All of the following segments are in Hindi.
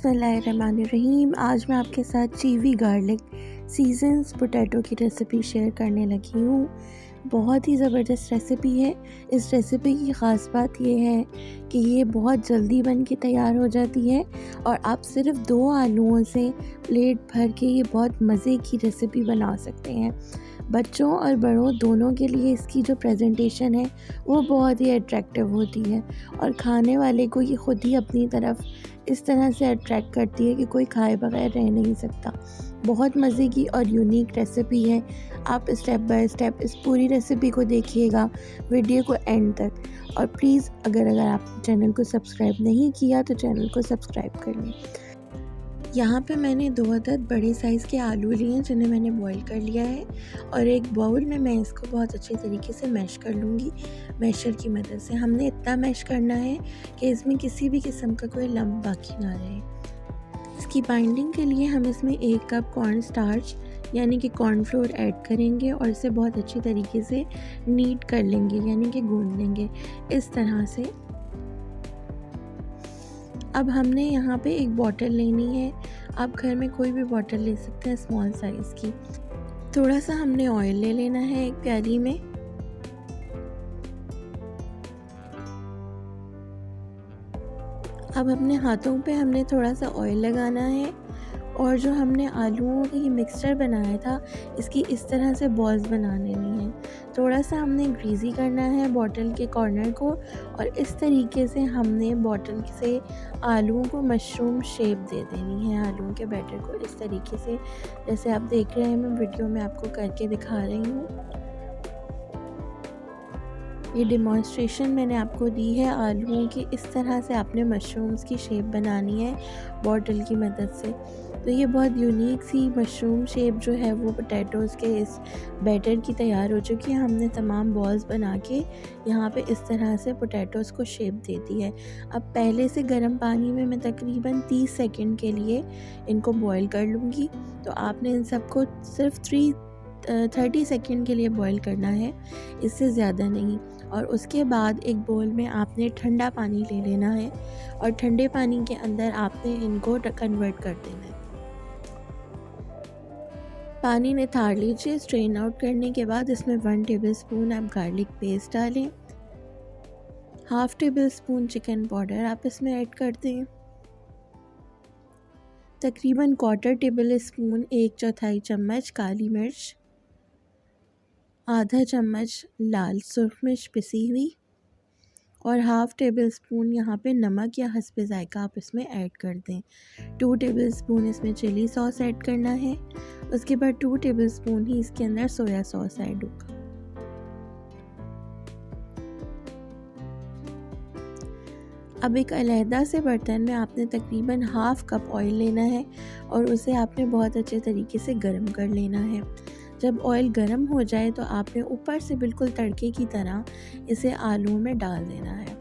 बिस्मिल्लाहिर्रहमानिर्रहीम। आज मैं आपके साथ चीवी गार्लिक सीजन्स पोटैटो की रेसिपी शेयर करने लगी हूँ। बहुत ही ज़बरदस्त रेसिपी है। इस रेसिपी की ख़ास बात यह है कि ये बहुत जल्दी बन के तैयार हो जाती है और आप सिर्फ 2 आलूओं से प्लेट भर के ये बहुत मज़े की रेसिपी बना सकते हैं। बच्चों और बड़ों दोनों के लिए इसकी जो प्रेजेंटेशन है वो बहुत ही अट्रैक्टिव होती है और खाने वाले को ये ख़ुद ही अपनी तरफ इस तरह से अट्रैक्ट करती है कि कोई खाए बगैर रह नहीं सकता। बहुत मज़े की और यूनिक रेसिपी है। आप स्टेप बाय स्टेप इस पूरी रेसिपी को देखिएगा वीडियो को एंड तक। और प्लीज़ अगर आप चैनल को सब्सक्राइब नहीं किया तो चैनल को सब्सक्राइब कर लें। यहाँ पे मैंने 2 अदद बड़े साइज़ के आलू लिए हैं जिन्हें मैंने बॉईल कर लिया है और एक बाउल में मैं इसको बहुत अच्छे तरीके से मैश कर लूँगी मैशर की मदद से। हमने इतना मैश करना है कि इसमें किसी भी किस्म का कोई लम्ब बाकी ना रहे। इसकी बाइंडिंग के लिए हम इसमें 1 कप कॉर्न स्टार्च यानी कि कॉर्नफ्लोर ऐड करेंगे और इसे बहुत अच्छी तरीके से नीट कर लेंगे यानी कि गूंद लेंगे इस तरह से। अब हमने यहाँ पे एक बॉटल लेनी है। आप घर में कोई भी बॉटल ले सकते हैं स्मॉल साइज़ की। थोड़ा सा हमने ऑयल ले लेना है एक प्याली में। अब अपने हाथों पे हमने थोड़ा सा ऑयल लगाना है और जो हमने आलूओं की मिक्सचर बनाया था इसकी इस तरह से बॉल्स बना लेनी है। थोड़ा सा हमने ग्रीजी करना है बॉटल के कॉर्नर को और इस तरीके से हमने बॉटल से आलूओं को मशरूम शेप दे देनी है। आलूओं के बैटर को इस तरीके से जैसे आप देख रहे हैं मैं वीडियो में आपको करके दिखा रही हूँ। ये डेमॉन्स्ट्रेशन मैंने आपको दी है। आलूओं की इस तरह से आपने मशरूम्स की शेप बनानी है बॉटल की मदद से। तो ये बहुत यूनिक सी मशरूम शेप जो है वो पोटैटोज़ के इस बैटर की तैयार हो चुकी है। हमने तमाम बॉल्स बना के यहाँ पे इस तरह से पोटैटोज़ को शेप दे दी है। अब पहले से गर्म पानी में मैं तकरीबन 30 सेकंड के लिए इनको बॉईल कर लूँगी। तो आपने इन सबको सिर्फ 30 सेकंड के लिए बॉईल करना है, इससे ज़्यादा नहीं। और उसके बाद एक बोल में आपने ठंडा पानी ले लेना है और ठंडे पानी के अंदर आपने इनको कन्वर्ट कर देना है। पानी निथार लीजिए। स्ट्रेन आउट करने के बाद इसमें 1 टेबलस्पून आप गार्लिक पेस्ट डालें। 1/2 टेबलस्पून चिकन पाउडर आप इसमें ऐड कर दें। तकरीबन 1/4 टेबलस्पून 1/4 चम्मच काली मिर्च, आधा चम्मच लाल सुर्ख मिर्च पिसी हुई और 1/2 टेबलस्पून यहाँ पे नमक या हस्बे ज़ायका आप इसमें ऐड कर दें। 2 टेबलस्पून इसमें चिली सॉस ऐड करना है। उसके बाद 2 टेबलस्पून ही इसके अंदर सोया सॉस ऐड होगा। अब एक अलहदा से बर्तन में आपने तकरीबन 1/2 कप ऑयल लेना है और उसे आपने बहुत अच्छे तरीके से गर्म कर लेना है। जब ऑयल गर्म हो जाए तो आपने ऊपर से बिल्कुल तड़के की तरह इसे आलू में डाल देना है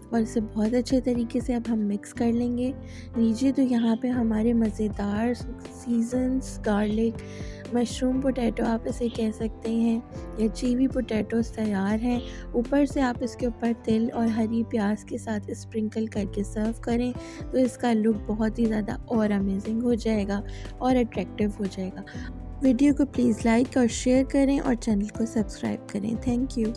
और इसे बहुत अच्छे तरीके से अब हम मिक्स कर लेंगे। लीजिए तो यहाँ पे हमारे मज़ेदार सीजन्स गार्लिक मशरूम पोटैटो आप इसे कह सकते हैं या चीवी पोटैटोज़ तैयार हैं। ऊपर से आप इसके ऊपर तिल और हरी प्याज के साथ स्प्रिंकल करके सर्व करें तो इसका लुक बहुत ही ज़्यादा और अमेजिंग हो जाएगा और अट्रैक्टिव हो जाएगा। वीडियो को प्लीज़ लाइक और शेयर करें और चैनल को सब्सक्राइब करें। Thank you.